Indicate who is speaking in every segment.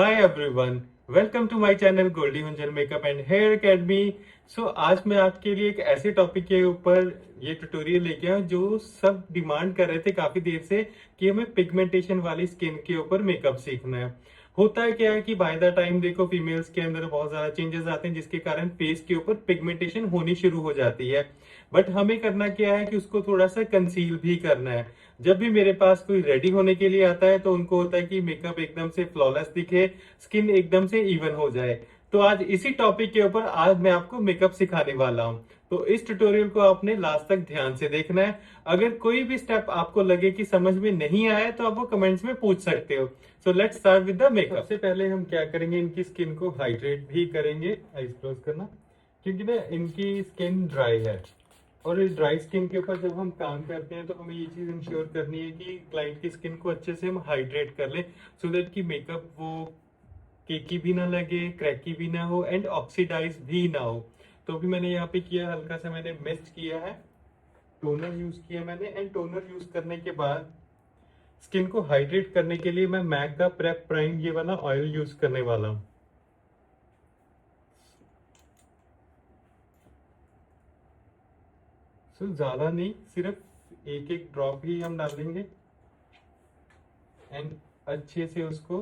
Speaker 1: Hi everyone, welcome to my channel Goldy Manjar makeup and hair academy. आज मैं आपके लिए एक ऐसे टॉपिक के ऊपर ये ट्यूटोरियल लेके आया जो सब डिमांड कर रहे थे काफी देर से कि हमें पिगमेंटेशन वाली स्किन के ऊपर मेकअप सीखना है। होता है क्या है कि बाय द टाइम देखो फीमेल्स के अंदर बहुत ज्यादा चेंजेस आते हैं जिसके कारण फेस के ऊपर पिगमेंटेशन होनी शुरू हो जाती है। बट हमें करना क्या है कि उसको थोड़ा सा कंसील भी करना है। जब भी मेरे पास कोई रेडी होने के लिए आता है तो उनको होता है कि मेकअप एकदम से फ्लॉलेस दिखे, स्किन एकदम से इवन हो जाए। तो आज इसी टॉपिक के ऊपर आज मैं आपको मेकअप सिखाने वाला हूँ। तो इस ट्यूटोरियल को आपने लास्ट तक ध्यान से देखना है। अगर कोई भी स्टेप आपको लगे कि समझ में नहीं आया तो आप वो कमेंट्स में पूछ सकते हो। So let's start with the makeup. सबसे पहले हम क्या करेंगे, इनकी स्किन को हाइड्रेट भी करेंगे। आइज क्लोज करना, क्योंकि ना इनकी स्किन ड्राई है और इस ड्राई स्किन के ऊपर जब हम काम करते हैं तो हमें ये चीज इंश्योर करनी है कि क्लाइंट की स्किन को अच्छे से हम हाइड्रेट कर लें, सो दैट कि मेकअप वो केकी भी ना लगे, क्रैकी भी ना हो एंड ऑक्सीडाइज भी ना हो। तो अभी मैंने यहाँ पे किया, हल्का सा मैंने मिस्ट किया है, टोनर यूज किया मैंने। एंड टोनर यूज करने के बाद स्किन को हाइड्रेट करने के लिए मैं मैक का प्रेप प्राइम ये वाला ऑयल यूज करने वाला हूँ। ज्यादा नहीं, सिर्फ एक एक ड्रॉप ही हम डालेंगे एंड अच्छे से उसको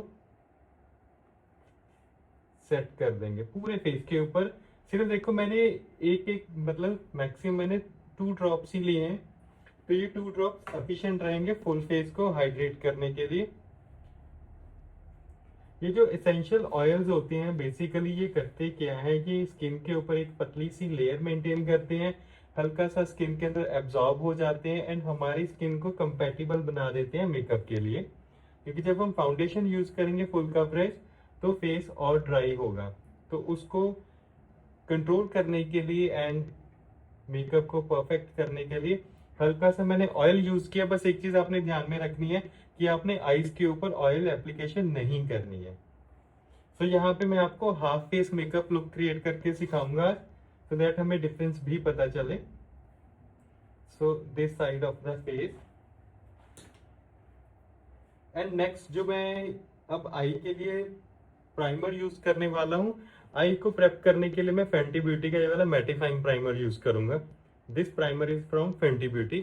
Speaker 1: सेट कर देंगे पूरे फेस के ऊपर। सिर्फ देखो मैंने एक एक मतलब मैक्सिमम मैंने 2 ड्रॉप्स ही लिए हैं, तो ये 2 ड्रॉप सफिशिएंट रहेंगे फुल फेस को हाइड्रेट करने के लिए। ये जो एसेंशियल ऑयल्स होते हैं बेसिकली ये करते क्या है कि स्किन के ऊपर एक पतली सी लेयर मेंटेन करते हैं, हल्का सा स्किन के अंदर एब्जॉर्ब हो जाते हैं एंड हमारी स्किन को कंपेटिबल बना देते हैं मेकअप के लिए। क्योंकि जब हम फाउंडेशन यूज करेंगे फुल कवरेज तो फेस और ड्राई होगा, तो उसको कंट्रोल करने के लिए एंड मेकअप को परफेक्ट करने के लिए हल्का सा मैंने ऑयल यूज किया। बस एक चीज आपने ध्यान में रखनी है कि आपने आईज के ऊपर ऑयल एप्लीकेशन नहीं करनी है। तो यहाँ पे मैं आपको half face makeup look create करके सिखाऊंगा, सो दैट हमें डिफरेंस भी पता चले। So this side of the face and next जो मैं अब आई के लिए प्राइमर यूज करने वाला हूँ। आई को प्रेप करने के लिए मैं फेंटी ब्यूटी का ये वाला मैटिफाइंग प्राइमर यूज करूंगा। This primer is from Fenty beauty.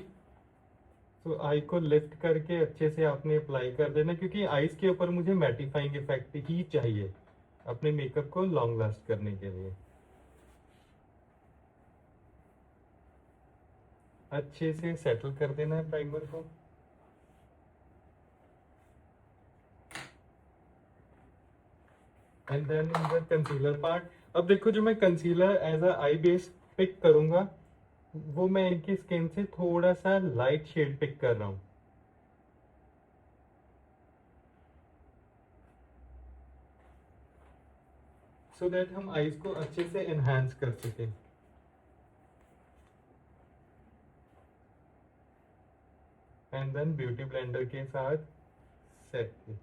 Speaker 1: तो आई को लिफ्ट करके अच्छे से आपने अप्लाई कर देना, क्योंकि आईज के ऊपर मुझे मैटिफाइंग इफेक्ट ही चाहिए अपने मेकअप को लॉन्ग लास्ट करने के लिए। अच्छे से सेटल कर देना है प्राइमर को। And then in the concealer part, अब देखो जो मैं concealer as a eye base pick करूंगा वो मैं इनकी स्किन से थोड़ा सा लाइट शेड पिक कर रहा हूँ, सो दैट हम आईज को अच्छे से एनहांस कर सके। एंड देन ब्यूटी ब्लेंडर के साथ सेट की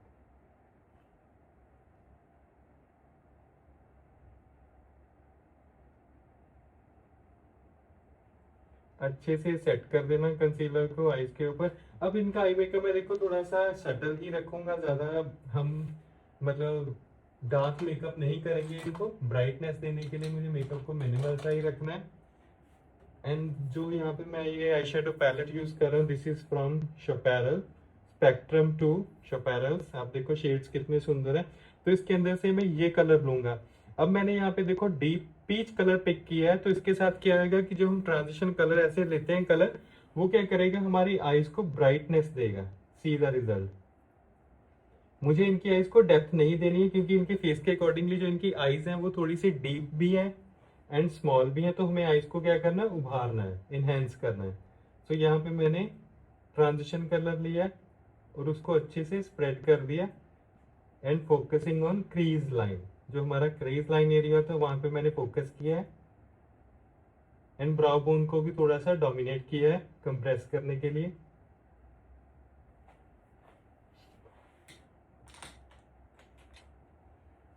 Speaker 1: अच्छे से सेट कर देना कंसीलर को आईज के ऊपर। अब इनका आई मेकअप मैं देखो थोड़ा सा सटल ही रखूंगा, ज्यादा हम मतलब डार्क मेकअप नहीं करेंगे। इनको ब्राइटनेस देने के लिए मुझे मेकअप को मिनिमल सा ही रखना है। एंड जो यहाँ पे मैं ये आई शेडो पैलेट यूज कर रहा हूँ, दिस इज फ्रॉम शोपैरल स्पेक्ट्रम 2 शोपैरल्स। आप देखो शेड्स कितने सुंदर है। तो इसके अंदर से मैं ये कलर लूंगा। अब मैंने यहाँ पे देखो डीप पीच कलर पिक किया है, तो इसके साथ क्या आएगा कि जो हम ट्रांजिशन कलर ऐसे लेते हैं कलर, वो क्या करेगा हमारी आईज को ब्राइटनेस देगा। See the result. मुझे इनकी आईज को डेप्थ नहीं देनी है, क्योंकि इनके फेस के अकॉर्डिंगली जो इनकी आईज हैं वो थोड़ी सी डीप भी है एंड स्मॉल भी है। तो हमें आईज को क्या करना है, उभारना है, इनहेंस करना है। तो यहाँ पे मैंने ट्रांजिशन कलर लिया और उसको अच्छे से स्प्रेड कर दिया and focusing on crease line. जो हमारा क्रीज लाइन एरिया था वहां पे मैंने फोकस किया है एंड ब्राउ बोन को भी थोड़ा सा डोमिनेट किया है कंप्रेस करने के लिए।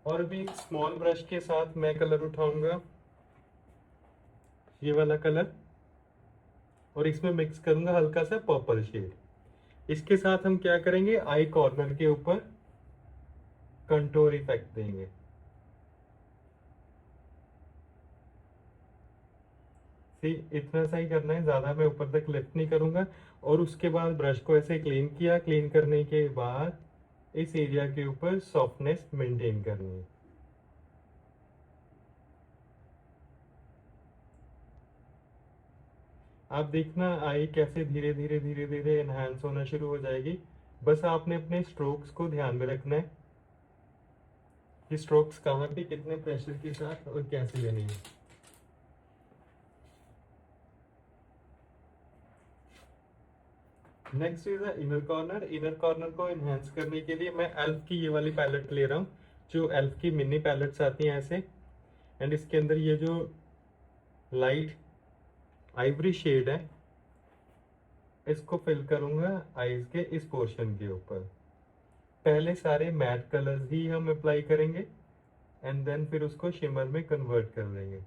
Speaker 1: और भी एक स्मॉल ब्रश के साथ मैं कलर उठाऊंगा, ये वाला कलर, और इसमें मिक्स करूंगा हल्का सा पर्पल शेड। इसके साथ हम क्या करेंगे, आई कॉर्नर के ऊपर कंटूर इफेक्ट देंगे। सी, इतना सा ही करना है, ज्यादा मैं ऊपर तक लिफ्ट नहीं करूंगा। और उसके बाद ब्रश को ऐसे क्लीन किया, क्लीन करने के बाद इस एरिया के ऊपर सॉफ्टनेस मेंटेन करनी है। आप देखना आई कैसे धीरे धीरे धीरे धीरे एनहांस होना शुरू हो जाएगी। बस आपने अपने स्ट्रोक्स को ध्यान में रखना है कि स्ट्रोक्स कहाँ पे कितने प्रेशर के साथ और कैसे लेने हैं। Next is inner corner. Inner corner को एनहेंस करने के लिए मैं एल्फ की ये वाली पैलेट ले रहा हूँ, जो एल्फ की मिनी पैलेट्स आती हैं ऐसे। एंड इसके अंदर ये जो लाइट आइवरी शेड है, इसको फिल करूंगा आईज के इस पोर्शन के ऊपर। पहले सारे मैट कलर्स ही हम अप्लाई करेंगे एंड देन फिर उसको शिमर में कन्वर्ट कर देंगे।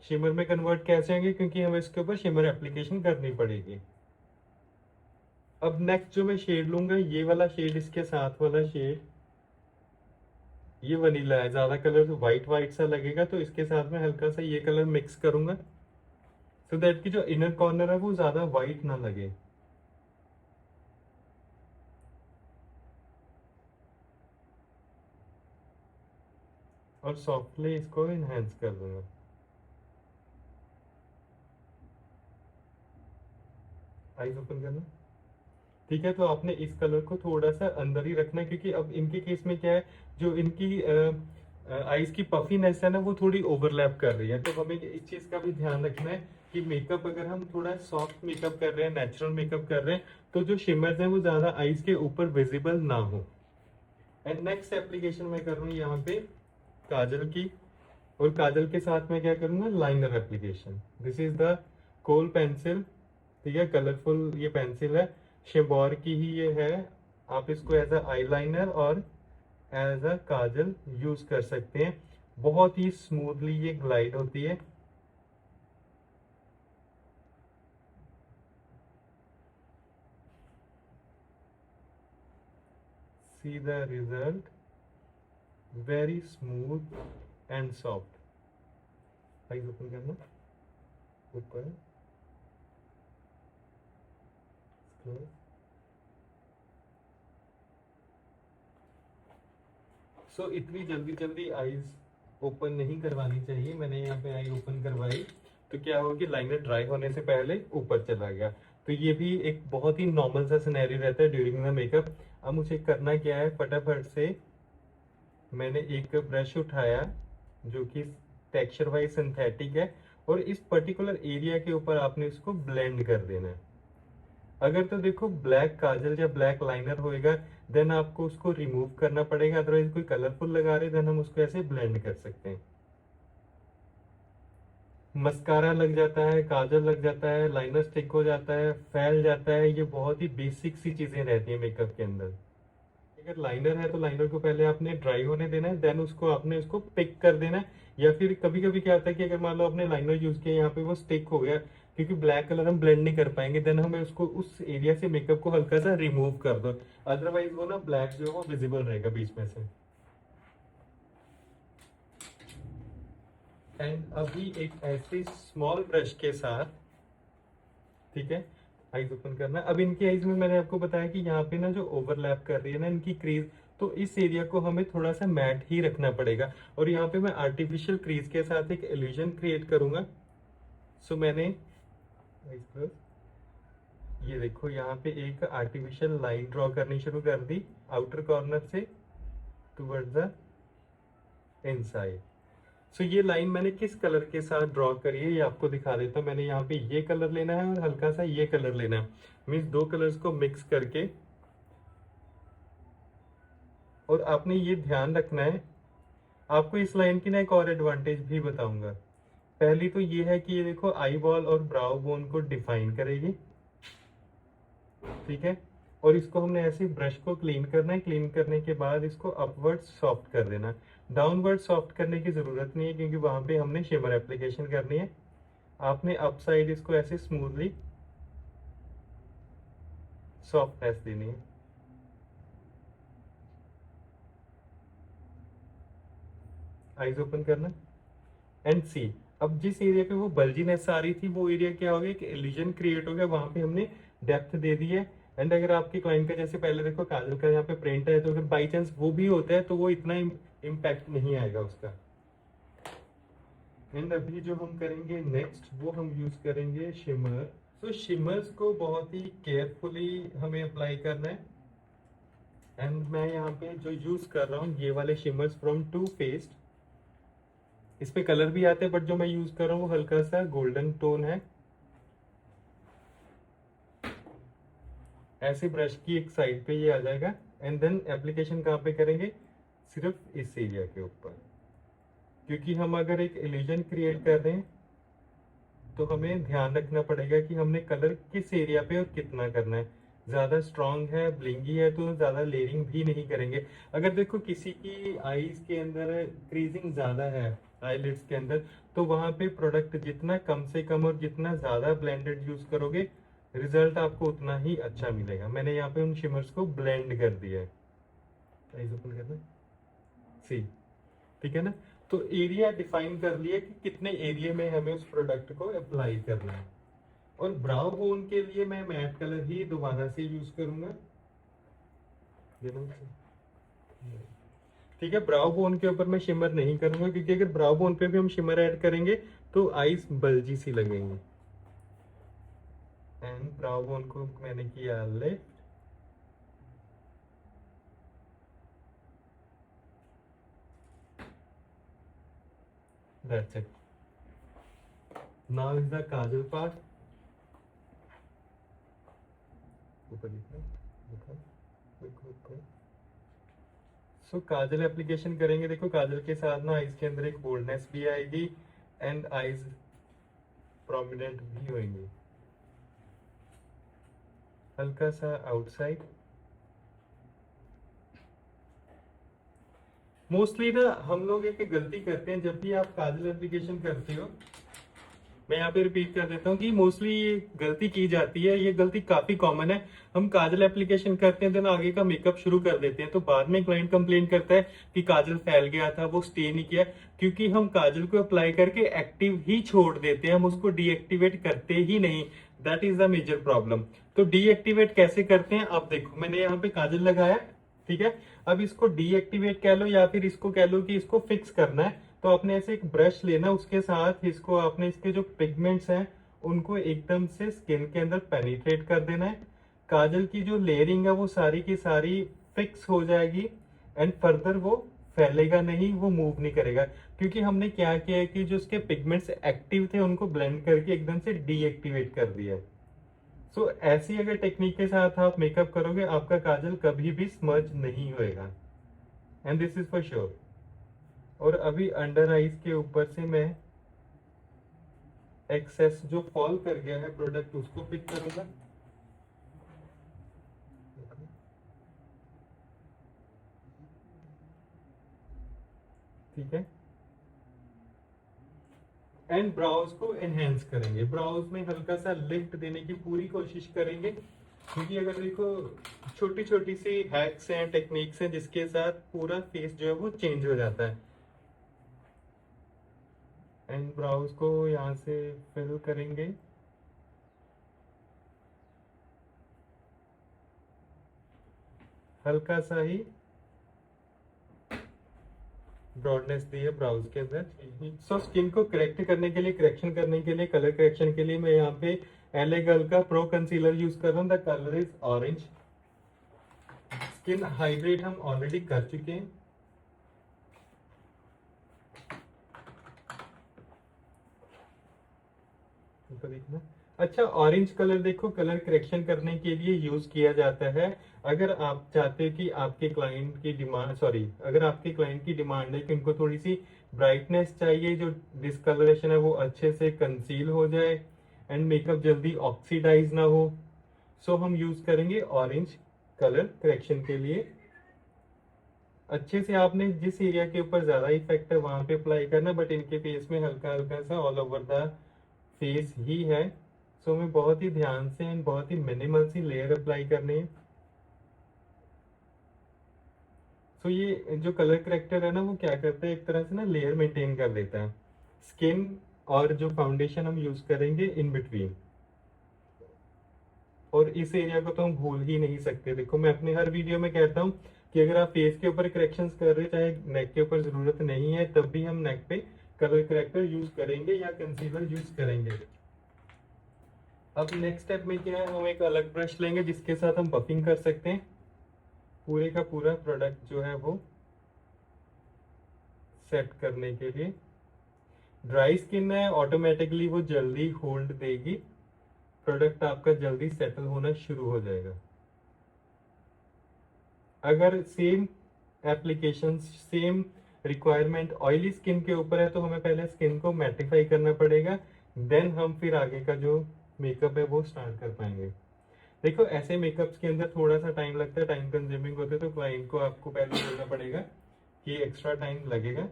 Speaker 1: शिमर में कन्वर्ट कैसे होंगे, क्योंकि हमें इसके ऊपर शिमर एप्लीकेशन करनी पड़ेगी। अब नेक्स्ट जो मैं शेड लूंगा, ये वाला शेड, इसके साथ वाला शेड, ये वनीला है। ज्यादा कलर तो व्हाइट व्हाइट सा लगेगा, तो इसके साथ में हल्का सा ये कलर मिक्स करूंगा, सो दैट कि जो इनर कॉर्नर है वो ज्यादा व्हाइट ना लगे। और सॉफ्टली इसको इनहेंस कर दूंगा। आइज ओपन करना। ठीक है, तो आपने इस कलर को थोड़ा सा अंदर ही रखना है, क्योंकि अब इनके केस में क्या है, जो इनकी आईज की पफीनेस है ना, वो थोड़ी ओवरलैप कर रही है। तो हमें इस चीज का भी ध्यान रखना है कि मेकअप अगर हम थोड़ा सॉफ्ट मेकअप कर रहे हैं, नेचुरल मेकअप कर रहे हैं, तो जो शिमर्स हैं वो ज्यादा आईज के ऊपर विजिबल ना हो। एंड नेक्स्ट एप्लीकेशन मैं कर रहा हूँ यहाँ पे काजल की। और काजल के साथ में क्या करूंगा, liner application. This is the kohl pencil. ठीक है, कलरफुल ये पेंसिल है, शेबॉर की ही ये है। आप इसको एज अ आईलाइनर और एज अ काजल यूज कर सकते हैं। बहुत ही स्मूथली ये ग्लाइड होती है। See the result, very smooth and soft. Eyes open करना, ऊपर सो इतनी जल्दी जल्दी आईज ओपन नहीं करवानी चाहिए। मैंने यहाँ पे आई ओपन करवाई, तो क्या होगा कि लाइनर ड्राई होने से पहले ऊपर चला गया। तो ये भी एक बहुत ही नॉर्मल सा सिनेरियो रहता है ड्यूरिंग द मेकअप। अब मुझे करना क्या है, फटाफट से मैंने एक ब्रश उठाया जो कि टेक्सचर वाइज सिंथेटिक है, और इस पर्टिकुलर एरिया के ऊपर आपने इसको ब्लेंड कर देना है। अगर तो देखो ब्लैक काजल या ब्लैक लाइनर होएगा, देन आपको उसको रिमूव करना पड़ेगा। अदरवाइज कोई कलरफुल लगा रहे, देन हम उसको ऐसे ब्लेंड कर सकते हैं। मस्कारा लग जाता है, काजल लग जाता है, लाइनर स्टिक हो जाता है, फैल जाता है, ये बहुत ही बेसिक सी चीजें रहती है मेकअप के अंदर। अगर लाइनर है तो लाइनर को पहले आपने ड्राई होने देना है, देन उसको आपने उसको पिक कर देना है। या फिर कभी कभी क्या होता है कि अगर मान लो आपने लाइनर यूज किया, यहाँ पे वो स्टिक हो गया, क्योंकि ब्लैक कलर हम ब्लेंड नहीं कर पाएंगे, देन हमें उसको उस एरिया से मेकअप को हल्का सा रिमूव कर दो। अदरवाइज वो ना ब्लैक जो है वो विजिबल रहेगा बीच में से। एंड अभी एक ऐसे स्मॉल ब्रश के साथ, ठीक है, आईज ओपन करना। अब इनकी आईज में मैंने आपको बताया कि यहाँ पे ना जो ओवरलैप कर रही है ना इनकी क्रीज, तो इस एरिया को हमें थोड़ा सा मैट ही रखना पड़ेगा। और यहाँ पे मैं आर्टिफिशियल क्रीज के साथ एक इल्यूजन क्रिएट करूंगा। सो मैंने ये देखो यहाँ पे एक आर्टिफिशियल लाइन ड्रॉ करनी शुरू कर दी आउटर कॉर्नर से टुवर्ड्स द इनसाइड। सो ये लाइन मैंने किस कलर के साथ ड्रॉ करी है ये आपको दिखा देता हूँ। मैंने यहाँ पे ये कलर लेना है और हल्का सा ये कलर लेना है, मीन्स दो कलर्स को मिक्स करके। और आपने ये ध्यान रखना है, आपको इस लाइन की ना एक और एडवांटेज भी बताऊंगा। पहली तो ये है कि ये देखो आई बॉल और ब्राउ बोन को डिफाइन करेगी। ठीक है, और इसको हमने ऐसे ब्रश को क्लीन करना है। क्लीन करने के बाद इसको अपवर्ड सॉफ्ट कर देना। डाउनवर्ड सॉफ्ट करने की जरूरत नहीं है, क्योंकि वहां पे हमने शिमर एप्लीकेशन करनी है। आपने अप साइड इसको ऐसे स्मूथली सॉफ्टनेस देनी है। आईज ओपन करना एंड सी। अब जिस एरिया पे वो बल्जीनेस आ रही थी वो एरिया क्या हो गया, कि इल्यूजन क्रिएट हो गया, वहां पे हमने डेप्थ दे दी है। एंड अगर आपके क्लाइंट का जैसे पहले देखो काजल का यहाँ पे प्रिंट है, तो अगर बाई चांस वो भी होता है तो वो इतना इम्पैक्ट नहीं आएगा उसका। एंड अभी जो हम करेंगे नेक्स्ट, वो हम यूज करेंगे शिमर। तो शिमर्स को बहुत ही केयरफुली हमें अप्लाई करना है। एंड मैं यहाँ पे जो यूज कर रहा हूँ ये वाले शिमर्स फ्रॉम टू फेस्ड। इस पे कलर भी आते हैं, बट जो मैं यूज कर रहा हूँ वो हल्का सा गोल्डन टोन है। ऐसे ब्रश की एक साइड पे ये आ जाएगा। एंड देन एप्लीकेशन कहाँ पे करेंगे, सिर्फ इस एरिया के ऊपर, क्योंकि हम अगर एक इल्यूजन क्रिएट कर रहे हैं तो हमें ध्यान रखना पड़ेगा कि हमने कलर किस एरिया पे और कितना करना है। ज्यादा स्ट्रांग है, ब्लिंगी है, तो ज्यादा लेयरिंग भी नहीं करेंगे। अगर देखो किसी की आईज के अंदर क्रीजिंग ज्यादा है, आईलिड्स के अंदर, तो वहां पे प्रोडक्ट जितना कम से कम और जितना ज्यादा ब्लेंडेड यूज करोगे, रिजल्ट आपको उतना ही अच्छा मिलेगा। मैंने यहाँ पे उन शिमर्स को ब्लेंड कर दिया है। आईज ओपन करना, सी, ठीक है ना। तो एरिया डिफाइन कर लिया कि कितने एरिया में हमें उस प्रोडक्ट को अप्लाई करना है। और ब्राउ बोन के लिए मैं मैट कलर ही दोबारा से यूज करूंगा। ठीक है, ब्राउ बोन के ऊपर मैं शिमर नहीं करूंगा, क्योंकि अगर ब्राउ बोन पे भी हम शिमर ऐड करेंगे तो आईज बल्जी सी लगेंगी। एंड ब्राउ बोन को मैंने किया left. That's it. Now is the Kajal part. ऊपर सो काजल एप्लीकेशन करेंगे। देखो काजल के साथ ना आईज के अंदर एक बोल्डनेस भी आएगी एंड आईज प्रोमिनेंट भी होंगी, हल्का सा आउटसाइड। मोस्टली ना हम लोग एक गलती करते हैं, जब भी आप काजल एप्लीकेशन करते हो, मैं यहाँ पे रिपीट कर देता हूँ कि मोस्टली ये गलती की जाती है, ये गलती काफी कॉमन है। हम काजल एप्लीकेशन करते हैं, देन आगे का मेकअप शुरू कर देते हैं, तो बाद में क्लाइंट कंप्लेन करता है कि काजल फैल गया था, वो स्टे नहीं किया, क्योंकि हम काजल को अप्लाई करके एक्टिव ही छोड़ देते हैं, हम उसको डीएक्टिवेट करते ही नहीं। That is the major problem. तो डीएक्टिवेट कैसे करते हैं, आप देखो मैंने यहाँ पे काजल लगाया, ठीक है। अब इसको डीएक्टिवेट कह लो या फिर इसको कह लो कि इसको फिक्स करना है, तो आपने ऐसे एक ब्रश लेना, उसके साथ इसको आपने इसके जो पिगमेंट्स हैं उनको एकदम से स्किन के अंदर पेनिट्रेट कर देना है। काजल की जो लेयरिंग है वो सारी की सारी फिक्स हो जाएगी एंड फर्दर वो फैलेगा नहीं, वो मूव नहीं करेगा, क्योंकि हमने क्या किया है कि जो उसके पिगमेंट्स एक्टिव थे उनको ब्लेंड करके एकदम से डीएक्टिवेट कर दिया है। सो ऐसी अगर टेक्निक के साथ आप मेकअप करोगे, आपका काजल कभी भी स्मज नहीं होएगा, and this is for sure. और अभी अंडर आईज के ऊपर से मैं एक्सेस जो फॉल कर गया है प्रोडक्ट उसको पिक करूंगा। ठीक है। एंड ब्राउज को एनहेंस करेंगे, ब्राउज में हल्का सा लिफ्ट देने की पूरी कोशिश करेंगे, क्योंकि अगर देखो छोटी छोटी सी हैक्स हैं, टेक्निक्स हैं, जिसके साथ पूरा फेस जो है वो चेंज हो जाता है। एंड ब्राउज को यहाँ से फिल करेंगे। हल्का सा ही ब्रॉडनेस दी है ब्राउज के अंदर। सो स्किन को करेक्ट करने के लिए, करेक्शन करने के लिए, कलर करेक्शन के लिए मैं यहाँ पे एले गर्ल का प्रो कंसीलर यूज कर रहा हूँ। The colour is orange. Skin hydrate हम ऑलरेडी कर चुके हैं। देखना, अच्छा ऑरेंज कलर देखो कलर करेक्शन करने के लिए यूज किया जाता है। अगर आप चाहते हो कि आपके क्लाइंट की डिमांड, सॉरी, अगर आपके क्लाइंट की डिमांड है कि उनको थोड़ी सी ब्राइटनेस चाहिए, जो डिस्कलरेशन है वो अच्छे से कंसील हो जाए एंड मेकअप जल्दी ऑक्सीडाइज ना हो, सो हम यूज करेंगे ऑरेंज कलर करेक्शन के लिए। अच्छे से आपने जिस एरिया के ऊपर ज्यादा इफेक्ट है वहां पे अप्लाई करना, बट इनके फेस में हल्का हल्का सा ऑल ओवर द फेस ही है, सो हमें बहुत ही ध्यान से एंड बहुत ही मिनिमल सी लेयर अप्लाई करनी है। सो ये जो कलर करेक्टर है ना, वो क्या करता है, एक तरह से ना लेयर मेंटेन कर देता है स्किन और जो फाउंडेशन हम यूज करेंगे इन बिटवीन। और इस एरिया को तो हम भूल ही नहीं सकते। देखो मैं अपने हर वीडियो में कहता हूँ कि अगर आप फेस के ऊपर करेक्शंस कर रहे हैं, चाहे नेक के ऊपर जरूरत नहीं है, तब भी हम नेक पे कलर करेक्टर यूज करेंगे या कंसीलर यूज करेंगे। अब नेक्स्ट स्टेप में क्या है, हम एक अलग ब्रश लेंगे जिसके साथ हम बफिंग कर सकते हैं। पूरे का पूरा प्रोडक्ट जो है वो सेट करने के लिए। ड्राई स्किन है, ऑटोमेटिकली वो जल्दी होल्ड देगी, प्रोडक्ट आपका जल्दी सेटल होना शुरू हो जाएगा। अगर same application, same requirement oily skin के ऊपर है, तो हमें पहले स्किन को मैटिफाई करना पड़ेगा, देन हम फिर आगे का जो मेकअप है वो स्टार्ट कर पाएंगे। देखो ऐसे मेकअप्स के अंदर थोड़ा सा टाइम लगता है, टाइम कंज्यूमिंग होते हैं, तो क्लाइंट को आपको पहले बोलना पड़ेगा कि एक्स्ट्रा टाइम लगेगा,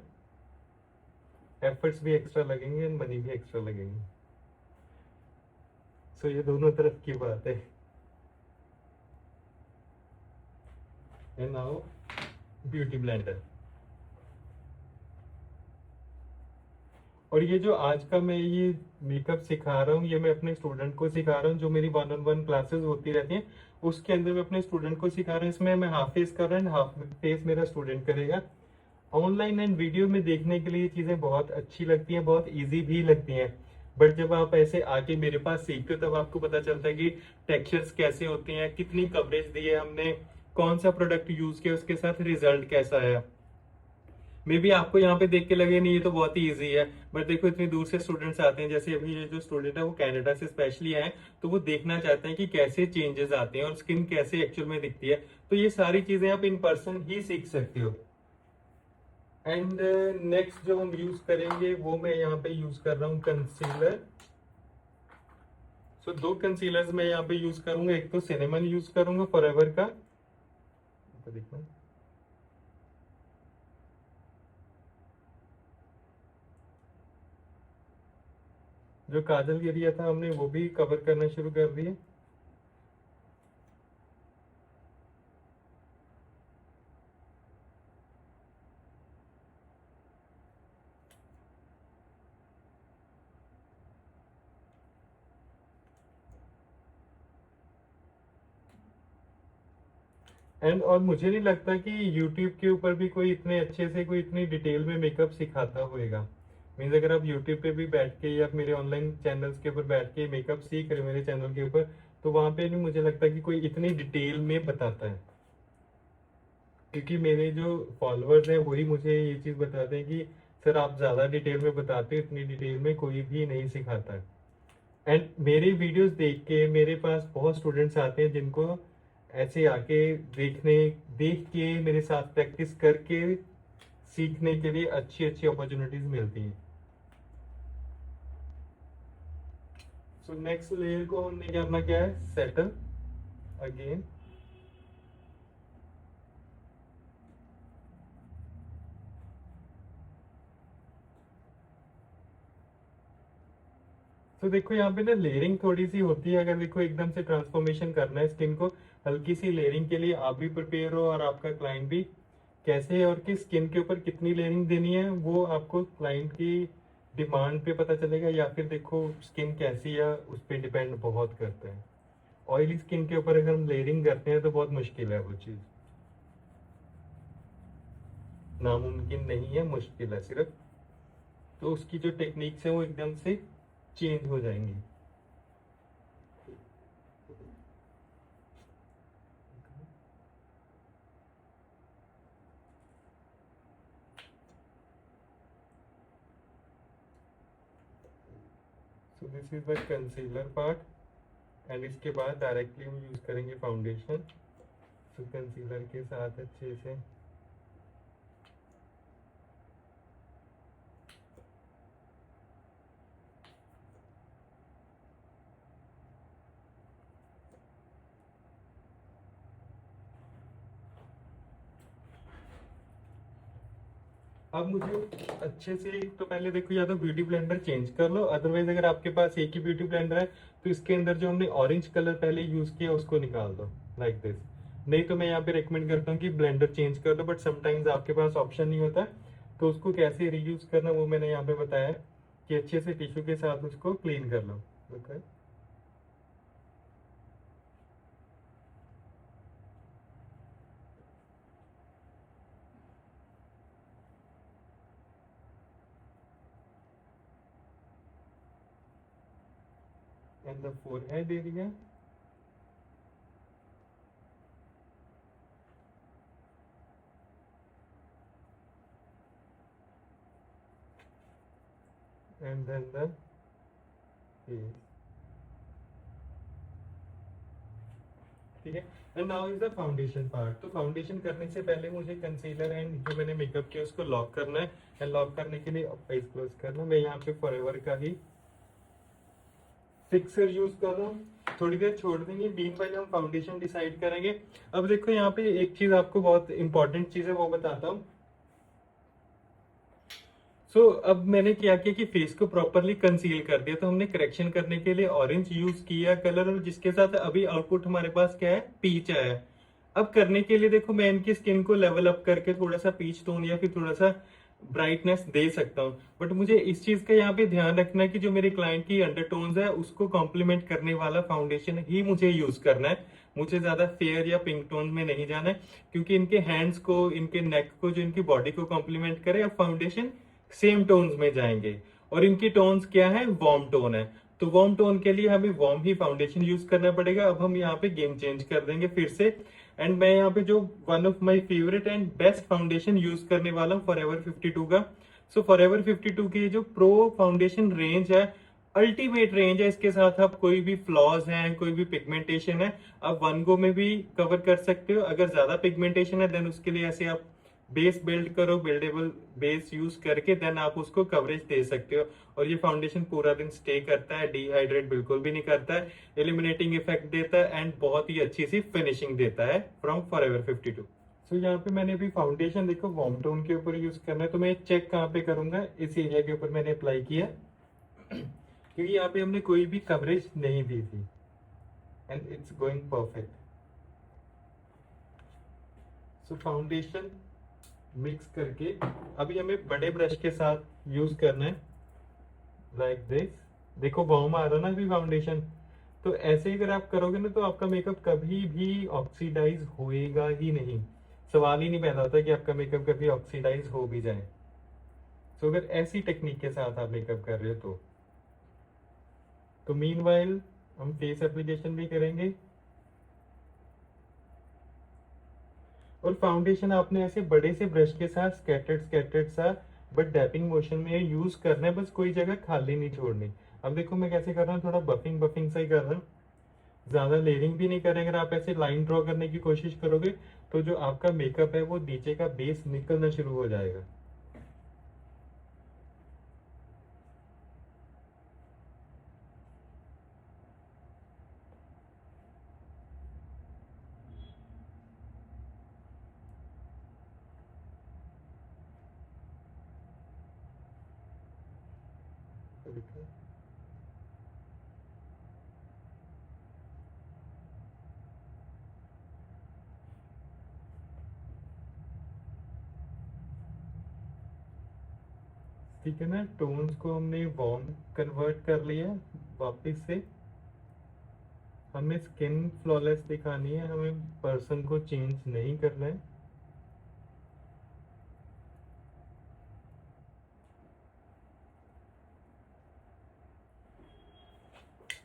Speaker 1: एफर्ट्स भी एक्स्ट्रा लगेंगे एंड मनी भी एक्स्ट्रा लगेंगे। सो ये दोनों तरफ की बात है। And now beauty blender. और ये जो आज का मैं ये मेकअप सिखा रहा हूँ, ये मैं अपने स्टूडेंट को सिखा रहा हूँ। जो मेरी 1-on-1 क्लासेस होती रहती हैं उसके अंदर मैं अपने स्टूडेंट को सिखा रहा हूँ। इसमें मैं हाफ फेस कर रहा हूँ, हाफ फेस मेरा स्टूडेंट करेगा। ऑनलाइन एंड वीडियो में देखने के लिए चीजें बहुत अच्छी लगती हैं, बहुत इजी भी लगती हैं, बट जब आप ऐसे आके मेरे पास सीखते हो तब आपको पता चलता है कि टेक्सचर्स कैसे होते हैं, कितनी कवरेज दी है हमने, कौन सा प्रोडक्ट यूज किया, उसके साथ रिजल्ट कैसा है। मे बी आपको यहाँ पे देख के लगे नहीं ये तो बहुत ही ईजी है, बट देखो इतनी दूर से स्टूडेंट्स आते हैं, जैसे अभी ये जो स्टूडेंट है वो कनाडा से स्पेशली आए, तो वो देखना चाहते हैं कि कैसे चेंजेस आते हैं और स्किन कैसे एक्चुअल में दिखती है। तो ये सारी चीजें आप इन पर्सन ही सीख सकते हो। एंड नेक्स्ट जो हम यूज करेंगे वो मैं यहाँ पे यूज कर रहा हूँ कंसीलर। सो दो कंसीलर्स मैं यहाँ पे यूज करूंगा, एक तो सिनेमन यूज करूंगा फॉरएवर का, तो देखना जो काजल एरिया था हमने वो भी कवर करना शुरू कर दिया। एंड और मुझे नहीं लगता कि YouTube के ऊपर भी कोई इतने अच्छे से, कोई इतनी डिटेल में मेकअप सिखाता होएगा। मीन्स अगर आप YouTube पे भी बैठ के या मेरे ऑनलाइन चैनल्स के ऊपर बैठ के मेकअप सीख रहे हो मेरे चैनल के ऊपर, तो वहां पे नहीं मुझे लगता कि कोई इतनी डिटेल में बताता है। क्योंकि मेरे जो फॉलोअर्स हैं वही मुझे ये चीज बताते हैं कि सर आप ज्यादा डिटेल में बताते हो, इतनी डिटेल में कोई भी नहीं सिखाता है। एंड मेरे वीडियोस देख के मेरे पास बहुत स्टूडेंट्स आते हैं जिनको ऐसे आके देखने, देख के मेरे साथ प्रैक्टिस करके सीखने के लिए अच्छी अच्छी अपॉर्चुनिटीज मिलती हैं। सो नेक्स्ट लेयर को हमने करना क्या है, सेटल अगेन। तो देखो यहाँ पे ना लेयरिंग थोड़ी सी होती है। अगर देखो एकदम से ट्रांसफॉर्मेशन करना है स्किन को, हल्की सी लेयरिंग के लिए आप भी प्रिपेयर हो और आपका क्लाइंट भी। कैसे और किस स्किन के ऊपर कितनी लेयरिंग देनी है वो आपको क्लाइंट की डिमांड पे पता चलेगा, या फिर देखो स्किन कैसी है उस पर डिपेंड बहुत करता है। ऑयली स्किन के ऊपर अगर हम लेयरिंग करते हैं तो बहुत मुश्किल है वो चीज, नामुमकिन नहीं है, मुश्किल है सिर्फ। तो उसकी जो टेक्निक्स है वो एकदम से चेंज हो जाएंगी। So this is the concealer part and इसके बाद डायरेक्टली हम यूज करेंगे फाउंडेशन। सो कंसीलर के साथ अच्छे से अब मुझे अच्छे से, तो पहले देखो या तो ब्यूटी ब्लेंडर चेंज कर लो, अदरवाइज अगर आपके पास एक ही ब्यूटी ब्लेंडर है तो इसके अंदर जो हमने ऑरेंज कलर पहले यूज किया उसको निकाल दो लाइक दिस। नहीं तो मैं यहाँ पे रेकमेंड करता हूँ कि ब्लेंडर चेंज कर दो, बट समटाइम्स आपके पास ऑप्शन नहीं होता, तो उसको कैसे रीयूज करना वो मैंने यहाँ पे बताया है कि अच्छे से टिश्यू के साथ उसको क्लीन कर लो। Okay, and the forehead area, and then the face. ठीक है, and now is the foundation part. तो फाउंडेशन करने से पहले मुझे कंसीलर एंड जो मैंने मेकअप किया उसको लॉक करना है, एंड लॉक करने के लिए आईज क्लोज करना। मैं यहाँ पे फॉरएवर का ही फिक्सर यूज कर रहा हूँ। थोड़ी देर छोड़ देंगे, बीन वाइल हम फाउंडेशन डिसाइड करेंगे। अब देखो यहाँ पे एक चीज आपको बहुत इंपॉर्टेंट चीज है वो बताता हूँ। अब मैंने क्या किया कि फेस को प्रॉपरली कंसील कर दिया, तो हमने करेक्शन करने के लिए ऑरेंज यूज किया कलर, और जिसके साथ अभी आउटपुट हमारे पास क्या है, पीच आया है। अब करने के लिए देखो मैं इनकी स्किन को लेवल अप करके थोड़ा सा पीच टोन या फिर थोड़ा सा ब्राइटनेस दे सकता हूँ, बट मुझे इस चीज का यहाँ पे ध्यान रखना है कि जो मेरे क्लाइंट की अंडरटोन्स है उसको कॉम्प्लीमेंट करने वाला फाउंडेशन ही मुझे यूज करना है। मुझे ज्यादा फेयर या पिंक टोन में नहीं जाना है, क्योंकि इनके हैंड्स को, इनके नेक को, जो इनकी बॉडी को कॉम्प्लीमेंट करे, अब फाउंडेशन सेम टोन्स में जाएंगे। और इनकी टोन्स क्या है, वार्म टोन है, तो वार्म टोन के लिए हमें वार्म ही फाउंडेशन यूज करना पड़ेगा। अब हम यहाँ पे गेम चेंज कर देंगे फिर से, एंड मैं यहाँ पे जो one of my favourite and best foundation use करने वाला हूँ फॉरएवर 52 का। फॉरएवर 52 की जो प्रो फाउंडेशन रेंज है, अल्टीमेट रेंज है। इसके साथ आप कोई भी फ्लॉज हैं, कोई भी पिगमेंटेशन है, आप वन गो में भी कवर कर सकते हो। अगर ज्यादा पिगमेंटेशन है देन उसके लिए ऐसे आप बेस बिल्ड करो, बिल्डेबल बेस यूज करके देन आप उसको कवरेज दे सकते हो। और ये फाउंडेशन पूरा दिन स्टे करता है, डिहाइड्रेट बिल्कुल भी नहीं करता है, एलिमिनेटिंग इफेक्ट देता है, एंड बहुत ही अच्छी सी फिनिशिंग देता है फ्रॉम फॉरएवर 52। यहाँ पे मैंने अभी फाउंडेशन देखो वार्म टोन के ऊपर यूज करना है, तो मैं चेक कहाँ पे करूंगा, इस एरिया के ऊपर मैंने अप्लाई किया क्योंकि यहाँ पे हमने कोई भी कवरेज नहीं दी थी, and it's going perfect. Foundation mix करके अभी हमें बड़े ब्रश के साथ यूज करना है, लाइक दिस। देखो वार्म आ रहा ना अभी फाउंडेशन, तो ऐसे ही अगर आप करोगे ना तो आपका मेकअप कभी भी ऑक्सीडाइज होएगा ही नहीं। सवाल ही नहीं पैदा होता कि आपका मेकअप कभी ऑक्सीडाइज हो भी जाए। अगर ऐसी टेक्निक के साथ आप मेकअप कर रहे हो तो मीनवाइल हम फेस एप्लीकेशन भी करेंगे। और फाउंडेशन आपने ऐसे बड़े से ब्रश के साथ स्कैटर्ड स्कैटर्ड सा बट डैपिंग मोशन में यूज करना है, बस कोई जगह खाली नहीं छोड़नी। अब देखो मैं कैसे कर रहा हूँ, थोड़ा बफिंग बफिंग सा ही कर रहा हूँ, ज्यादा लेयरिंग भी नहीं करेंगे। अगर आप ऐसे लाइन ड्रॉ करने की कोशिश करोगे तो जो आपका मेकअप है वो नीचे का बेस निकलना शुरू हो जाएगा। ठीक है ना, टोन्स को हमने वार्म कन्वर्ट कर लिया। वापस से हमें स्किन फ्लॉलेस दिखानी है, हमें पर्सन को चेंज नहीं करना है।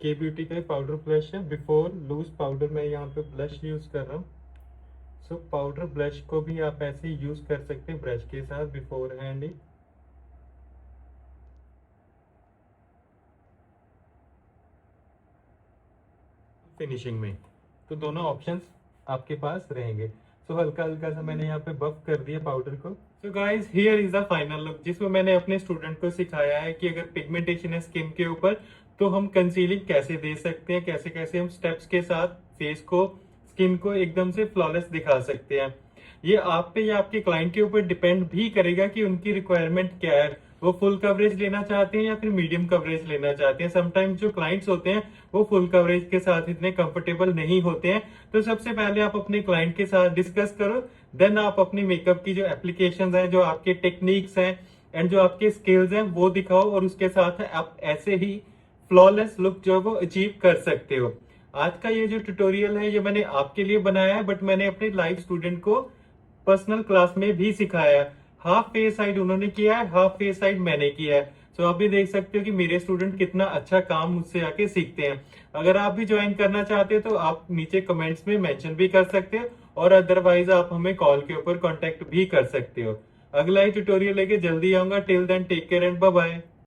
Speaker 1: के ब्यूटी का पाउडर ब्लश है, बिफोर लूज पाउडर मैं यहाँ पे ब्लश यूज कर रहा हूँ। पाउडर ब्लश को भी आप ऐसे यूज कर सकते हैं ब्रश के साथ बिफोर हैंड ही। फिनिशिंग में तो दोनों ऑप्शंस आपके पास रहेंगे। हल्का हल्का सा मैंने यहाँ पे बफ कर दिया पाउडर को। Guys here is the final look, जिसमें मैंने अपने स्टूडेंट को सिखाया है कि अगर पिगमेंटेशन है स्किन के ऊपर तो हम कंसीलिंग कैसे दे सकते हैं, कैसे कैसे हम स्टेप्स के साथ फेस को, स्किन को एकदम से फ्लॉलेस दिखा सकते हैं। ये आप पे या आपके क्लाइंट के ऊपर डिपेंड भी करेगा कि उनकी रिक्वायरमेंट क्या है, वो फुल कवरेज लेना चाहते हैं या फिर मीडियम कवरेज लेना चाहते हैं। समटाइम्स जो क्लाइंट्स होते हैं वो फुल कवरेज के साथ इतने कंफर्टेबल नहीं होते हैं। तो सबसे पहले आप अपने क्लाइंट के साथ डिस्कस करो, देन आप अपनी मेकअप की जो एप्लीकेशंस हैं, जो आपके टेक्निक्स हैं एंड जो आपके स्किल्स हैं वो दिखाओ, और उसके साथ आप ऐसे ही फ्लॉलेस लुक जो है वो अचीव कर सकते हो। आज का ये जो ट्यूटोरियल है ये मैंने आपके लिए बनाया है, बट मैंने अपने लाइव स्टूडेंट को पर्सनल क्लास में भी सिखाया है। हाफ फेस साइड उन्होंने किया है, हाफ फेस साइड मैंने किया है। सो आप भी देख सकते हो कि मेरे स्टूडेंट कितना अच्छा काम मुझसे आके सीखते हैं। अगर आप भी ज्वाइन करना चाहते हो तो आप नीचे कमेंट्स में मेंशन भी कर सकते हो, और अदरवाइज आप हमें कॉल के ऊपर कांटेक्ट भी कर सकते हो। अगला ही ट्यूटोरियल लेके जल्दी आऊंगा। Till then take care and bye bye.